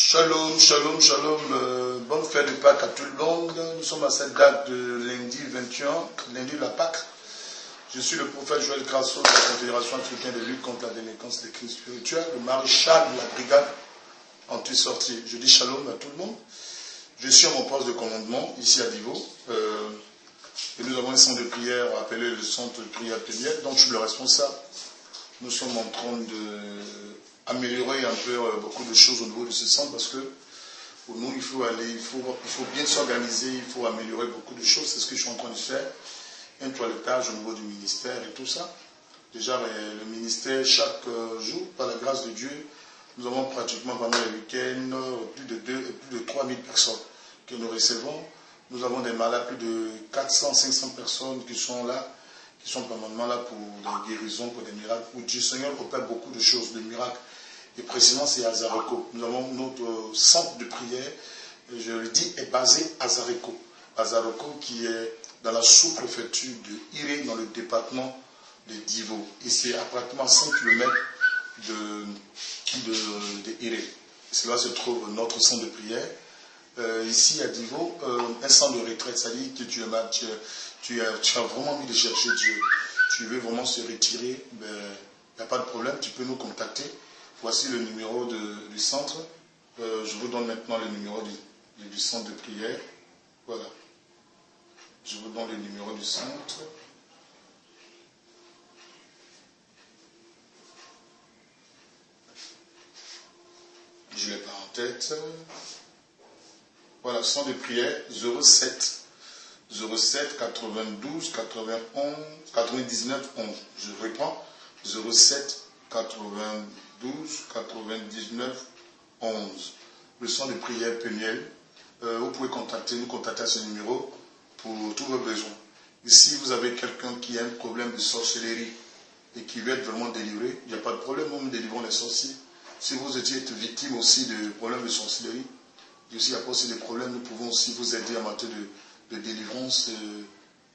Shalom, shalom, shalom. Bonne fête de Pâques à tout le monde. Nous sommes à cette date de lundi 21, lundi de la Pâques. Je suis le prophète Joël Crasso de la Confédération africaine de lutte contre la délinquance des crimes spirituels, le maréchal de la brigade anti-sortie. Je dis shalom à tout le monde. Je suis à mon poste de commandement, ici à Divo. Et nous avons un centre de prière appelé le centre de prière Péniel, dont je suis le responsable. Nous sommes en train d'améliorer un peu beaucoup de choses au niveau de ce centre parce que pour nous, il faut bien s'organiser, il faut améliorer beaucoup de choses. C'est ce que je suis en train de faire. Un toilettage au niveau du ministère et tout ça. Déjà, le ministère, chaque jour, par la grâce de Dieu, nous avons pratiquement pendant les week-ends plus de 3000 personnes que nous recevons. Nous avons des malades, plus de 400-500 personnes qui sont là, qui sont permanemment là pour des guérisons, pour des miracles, où Dieu Seigneur opère beaucoup de choses, de miracles. Et précisément, c'est à Zareko. Nous avons notre centre de prière, je le dis, est basé à Zareko. À Zareko, qui est dans la sous-préfecture de Iré, dans le département de Divo. Et c'est à pratiquement 5 km de Iré. C'est là que se trouve notre centre de prière. Ici à Divo, un centre de retraite, ça dit que tu as vraiment envie de chercher Dieu. Tu veux vraiment se retirer, il n'y a pas de problème, tu peux nous contacter. Voici le numéro du centre. Je vous donne maintenant le numéro du centre de prière. Voilà. Je vous donne le numéro du centre. Je ne l'ai pas en tête. Voilà, centre de prière 07 92 91 99 11. Je reprends 07 92 99 11. Le centre de prière Péniel. Vous pouvez nous contacter à ce numéro pour tous vos besoins. Et si vous avez quelqu'un qui a un problème de sorcellerie et qui veut être vraiment délivré, il n'y a pas de problème, nous délivrons les sorciers. Si vous étiez victime aussi de problèmes de sorcellerie, et aussi il n'y a pas aussi des problèmes, nous pouvons aussi vous aider en matière de délivrance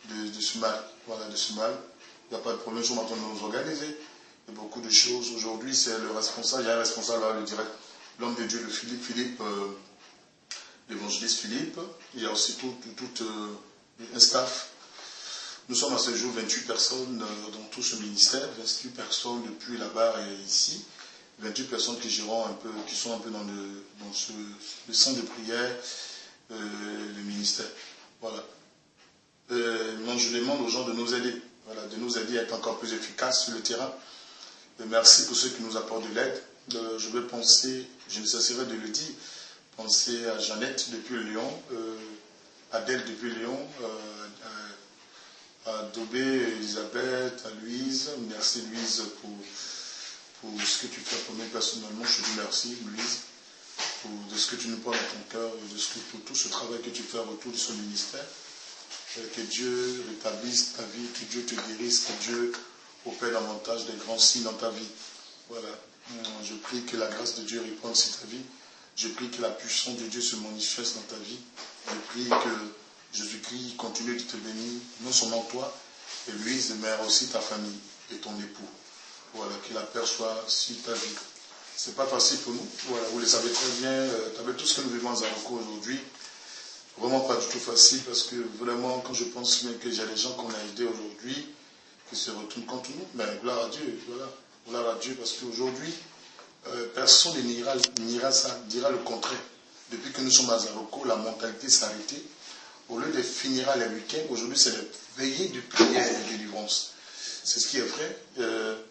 de ce mal. Voilà, de ce mal. Il n'y a pas de problème, nous sommes en train de nous organiser. Il y a beaucoup de choses. Aujourd'hui, c'est le responsable, il y a un responsable là, le direct, l'homme de Dieu, le Philippe, l'évangéliste Philippe. Il y a aussi tout un staff. Nous sommes à ce jour 28 personnes dans tout ce ministère, 28 personnes depuis là-bas et ici, 28 personnes qui sont un peu dans le centre de prière, le ministère. Voilà. Donc je demande aux gens de nous aider, voilà, de nous aider à être encore plus efficaces sur le terrain. Merci pour ceux qui nous apportent de l'aide. Je vais penser, je ne cesserai de le dire, penser à Jeannette depuis Lyon, Adèle depuis Lyon, à Dobé, Elisabeth, à Louise. Merci Louise pour ce que tu fais pour nous personnellement. Je te dis merci Louise de ce que tu nous portes dans ton cœur et pour tout ce travail que tu fais autour de ce ministère. Que Dieu rétablisse ta vie, que Dieu te guérisse, que Dieu opère davantage des grands signes dans ta vie. Voilà. Je prie que la grâce de Dieu réponde sur ta vie. Je prie que la puissance de Dieu se manifeste dans ta vie. Je prie que Jésus-Christ continue de te bénir, non seulement toi, et Louise, mais aussi ta famille et ton époux. Voilà, qu'il aperçoit sur ta vie. C'est pas facile pour nous. Voilà, vous le savez très bien, avec tout ce que nous vivons à Zareko aujourd'hui, vraiment pas du tout facile, parce que vraiment, quand je pense bien que j'ai des gens qu'on a aidés aujourd'hui, qui se retournent contre nous, mais gloire à Dieu, voilà. Gloire à Dieu, parce qu'aujourd'hui, personne ne dira le contraire. Depuis que nous sommes à Zareko, la mentalité s'est arrêtée. Au lieu de finir les week-ends, aujourd'hui c'est de veiller de prière et de délivrance. C'est ce qui est vrai.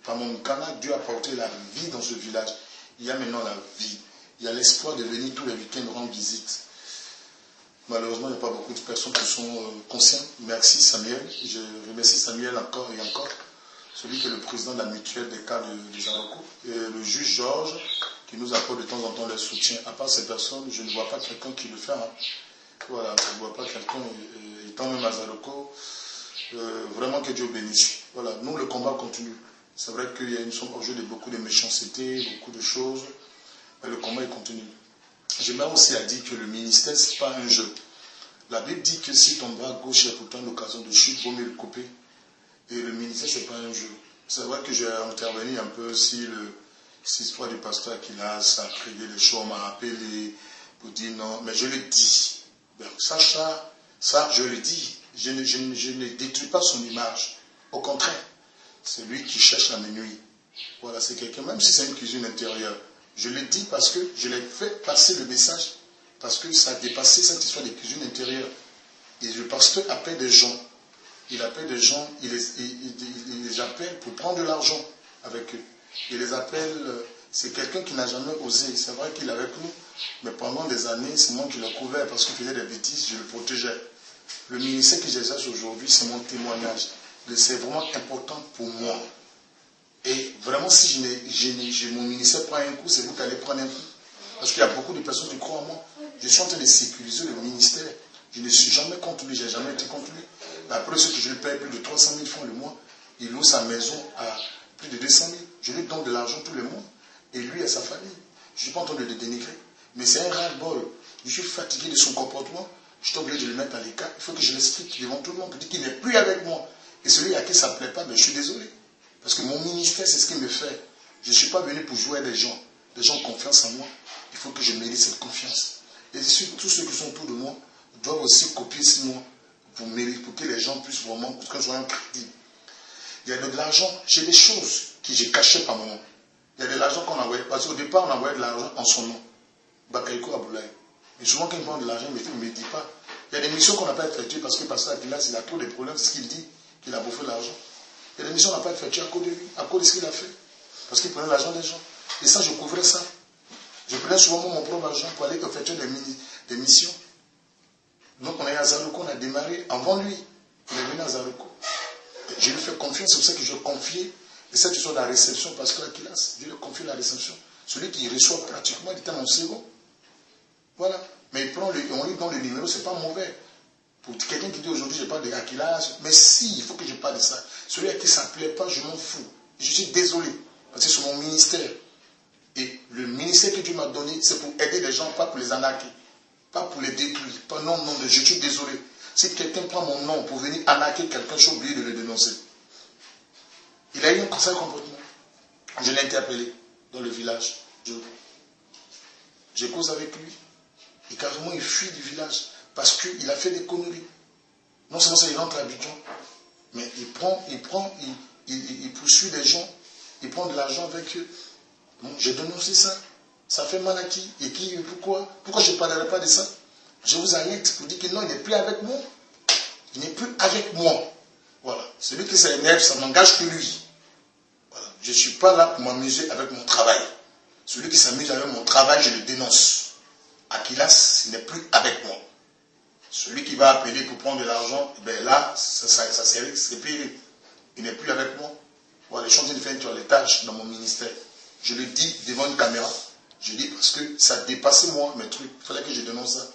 Par mon canal, Dieu a porté la vie dans ce village. Il y a maintenant la vie. Il y a l'espoir de venir tous les week-ends rendre visite. Malheureusement, il n'y a pas beaucoup de personnes qui sont conscientes. Merci Samuel. Je remercie Samuel encore et encore. Celui qui est le président de la mutuelle des cas de Zareko. Et le juge Georges, qui nous apporte de temps en temps le soutien. À part ces personnes, je ne vois pas quelqu'un qui le fait. Voilà, je ne vois pas quelqu'un, étant même à Zareko, vraiment que Dieu bénisse. Voilà, nous, le combat continue. C'est vrai qu'il y a une somme au jeu de beaucoup de méchanceté, beaucoup de choses, mais le combat il continue. J'aimerais aussi dire que le ministère, ce n'est pas un jeu. La Bible dit que si ton bras gauche est pour toi une occasion de chute, il vaut mieux le couper. Et le ministère, ce n'est pas un jeu. C'est vrai que j'ai intervenu un peu si cette histoire du pasteur Akilas, ça a créé les choses, on m'a appelé pour dire non, mais je le dis. Ben, ça, je le dis. Je ne détruis pas son image. Au contraire, c'est lui qui cherche la nuit. Voilà, c'est quelqu'un, même si c'est une cuisine intérieure. Je le dis parce que je l'ai fait passer le message, parce que ça a dépassé cette histoire des cuisines intérieures. Et le pasteur appelle des gens. Il appelle des gens, il les appelle pour prendre de l'argent avec eux. Il les appelle, c'est quelqu'un qui n'a jamais osé. C'est vrai qu'il est avec nous, mais pendant des années, c'est moi qui le couvrais parce qu'il faisait des bêtises, je le protégeais. Le ministère que j'exerce aujourd'hui, c'est mon témoignage. C'est vraiment important pour moi. Et vraiment, si mon ministère prend un coup, c'est vous qui allez prendre un coup. Parce qu'il y a beaucoup de personnes qui croient en moi. Je suis en train de sécuriser le ministère. Je ne suis jamais contre lui, je n'ai jamais été contre lui. Après ce que je lui paye plus de 300 000 francs le mois, il loue sa maison à plus de 200 000. Je lui donne de l'argent tous les mois. Et lui à sa famille. Je ne suis pas en train de le dénigrer. Mais c'est un ras-le-bol. Je suis fatigué de son comportement. Je suis obligé de le mettre à l'écart. Il faut que je l'explique devant tout le monde. Pour dire qu'il n'est plus avec moi. Et celui à qui ça ne plaît pas, ben, je suis désolé. Parce que mon ministère, c'est ce qu'il me fait. Je ne suis pas venu pour jouer à des gens. Les gens ont confiance en moi. Il faut que je mérite cette confiance. Et tous ceux qui sont autour de moi doivent aussi copier sur moi pour que les gens puissent vraiment, pour que je sois un crédit. Il y a de l'argent, j'ai des choses que j'ai cachées par mon nom. Il y a de l'argent qu'on envoyait. Parce qu'au départ, on envoyait de l'argent en son nom. Bakaïko Aboulaye. Mais souvent, quand il prend de l'argent, il ne me dit pas. Il y a des missions qu'on n'a pas effectuées parce que le pasteur Akilas, il a trop de problèmes. C'est ce qu'il dit, qu'il a bouffé l'argent. Il y a des missions qu'on n'a pas effectuées à cause de lui, à cause de ce qu'il a fait. Parce qu'il prenait l'argent des gens. Et ça, je couvrais ça. Je prenais souvent mon propre argent pour aller effectuer des missions. Donc, on est à Zarouko, on a démarré avant lui. Il est venu à Zarouko. Je lui fais confiance, c'est pour ça que je confiais. Et cette histoire de la réception, parce que Akilas, je lui ai confié la réception. Celui qui reçoit pratiquement, il était mon second. Voilà. Mais on lui donne le numéro, c'est pas mauvais. Pour quelqu'un qui dit aujourd'hui, je parle de Akilas, mais si, il faut que je parle de ça. Celui à qui ça ne plaît pas, je m'en fous. Je suis désolé. Parce que c'est mon ministère. Et le ministère que Dieu m'a donné, c'est pour aider les gens, pas pour les arnaquer. Pas pour les détruire. Pas, non, je suis désolé. Si quelqu'un prend mon nom pour venir arnaquer quelqu'un, je suis obligé de le dénoncer. Il a eu un conseil de comportement. Je l'ai interpellé dans le village. Je cause avec lui. Et carrément, il fuit du village. Parce qu'il a fait des conneries. Non seulement ça, il rentre à Abidjan, mais il poursuit les gens. Il prend de l'argent avec eux. Bon, j'ai dénoncé ça. Ça fait mal à qui? Et qui? Pourquoi? Pourquoi je ne parlerai pas de ça? Je vous alerte pour dire que non, il n'est plus avec moi. Il n'est plus avec moi. Voilà. Celui qui s'énerve, ça n'engage que lui. Voilà. Je ne suis pas là pour m'amuser avec mon travail. Celui qui s'amuse avec mon travail, je le dénonce. Akilas, il n'est plus avec moi. Celui qui va appeler pour prendre de l'argent, ben là, c'est pire. Il n'est plus avec moi. Voilà, les choses de faire une toilettage dans mon ministère. Je le dis devant une caméra. Je dis parce que ça dépassait moi, mes trucs. Il fallait que je dénonce ça.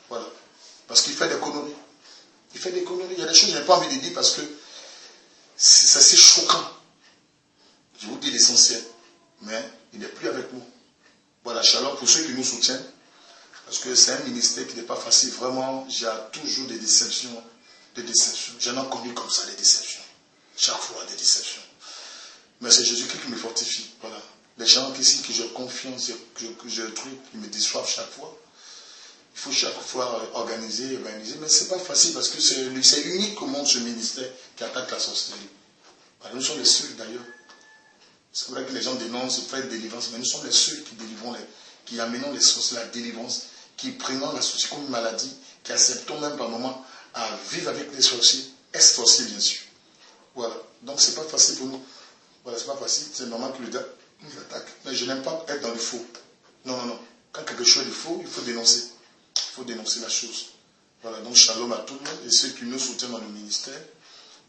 Voilà. Parce qu'il fait des conneries. Il fait des conneries. Il y a des choses que je n'ai pas envie de dire parce que c'est assez choquant. Je vous dis l'essentiel. Mais il n'est plus avec nous. Voilà, shalom pour ceux qui nous soutiennent. Parce que c'est un ministère qui n'est pas facile. Vraiment, j'ai toujours des déceptions. Des déceptions. J'en ai connu comme ça, des déceptions. Chaque fois, des déceptions. Mais c'est Jésus-Christ qui me fortifie. Voilà. Les gens que j'ai confiance, que je truc, qui me déçoivent chaque fois. Il faut chaque fois organiser. Mais ce n'est pas facile parce que c'est unique au monde ce ministère qui attaque la sorcellerie. Nous sommes les seuls d'ailleurs. C'est vrai que les gens dénoncent, ils prennent délivrance, mais nous sommes les seuls qui délivrons, qui amenons les sorciers à la délivrance, qui prenons la sorcellerie comme une maladie, qui acceptons même par moment à vivre avec les sorciers, ex-sorciers bien sûr. Voilà. Donc c'est pas facile pour nous. Voilà, c'est pas facile, c'est normal qu'ils nous attaquent. Mais je n'aime pas être dans le faux. Non, non, non. Quand quelque chose est de faux, il faut dénoncer. Il faut dénoncer la chose. Voilà, donc shalom à tout le monde et ceux qui nous soutiennent dans le ministère.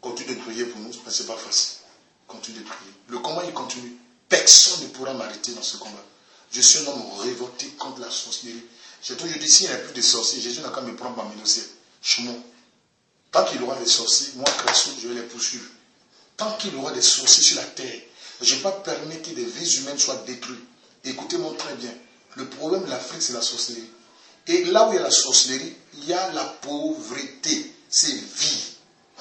Continue de prier pour nous, mais ce n'est pas facile. Continue de prier. Le combat, il continue. Personne ne pourra m'arrêter dans ce combat. Je suis un homme révolté contre la sorcellerie. J'ai toujours dit, s'il n'y a plus de sorciers, Jésus n'a qu'à me prendre parmi nous. Chumon. Tant qu'il y aura des sorciers, moi, Crasso, je vais les poursuivre. Tant qu'il y aura des sorciers sur la terre, je ne vais pas permettre que des vies humaines soient détruites. Écoutez-moi très bien. Le problème de l'Afrique, c'est la sorcellerie. Et là où il y a la sorcellerie, il y a la pauvreté. C'est vie.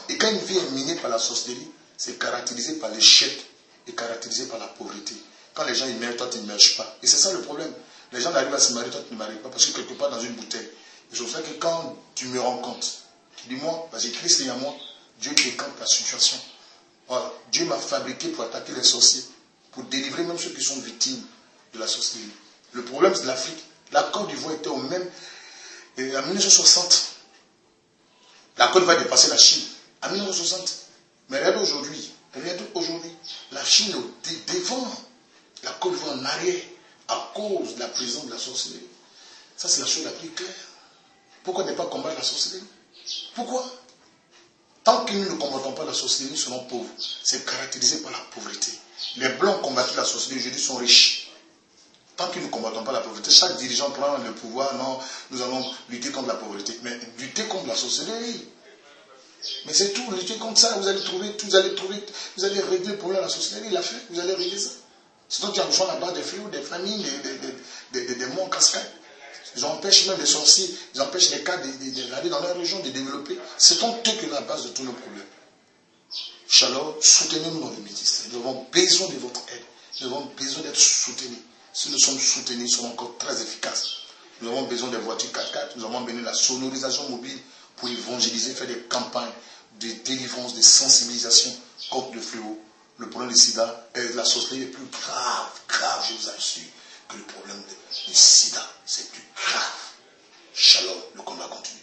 Et quand une vie est minée par la sorcellerie, c'est caractérisé par l'échec et caractérisé par la pauvreté. Quand les gens y meurent, toi tu ne meurs pas. Et c'est ça le problème. Les gens arrivent à se marier, toi tu ne maries pas, parce que quelque part dans une bouteille. C'est pour ça que quand tu me rends compte, tu dis moi, parce que Christ est en moi, Dieu décante la situation. Voilà. Dieu m'a fabriqué pour attaquer les sorciers, pour délivrer même ceux qui sont victimes de la sorcellerie. Le problème c'est l'Afrique. La Côte d'Ivoire était au même. Et en 1960, la Côte va dépasser la Chine. En 1960. Mais regardez aujourd'hui, la Chine est devant, la Côte d'Ivoire en arrière, à cause de la présence de la sorcellerie. Ça, c'est la chose la plus claire. Pourquoi ne pas combattre la sorcellerie? Pourquoi? Tant que nous ne combattons pas la sorcellerie, nous serons pauvres. C'est caractérisé par la pauvreté. Les Blancs combattent la sorcellerie, aujourd'hui sont riches. Tant que nous ne combattons pas la pauvreté, chaque dirigeant prend le pouvoir, non, nous allons lutter contre la pauvreté. Mais lutter contre la sorcellerie. Mais c'est tout, lutter contre ça, vous allez régler le problème de la sorcellerie, la fait, vous allez régler ça. Sinon, tu as besoin là-bas des fléaux, des famines, des monts cascades. Ils empêchent même les sorciers, ils empêchent les cas d'aller dans leur région, de développer. C'est donc eux qui est la base de tous nos problèmes. Chaleur, soutenez-nous dans le ministère. Nous avons besoin de votre aide. Nous avons besoin d'être soutenus. Si nous sommes soutenus, nous sommes encore très efficaces. Nous avons besoin des voitures 4x4. Nous avons besoin de la sonorisation mobile pour évangéliser, faire des campagnes de délivrance, de sensibilisation contre le fléau. Le problème du sida est la sorcellerie est plus grave, je vous assure, que le problème du sida. C'est plus grave. Shalom, le combat continue.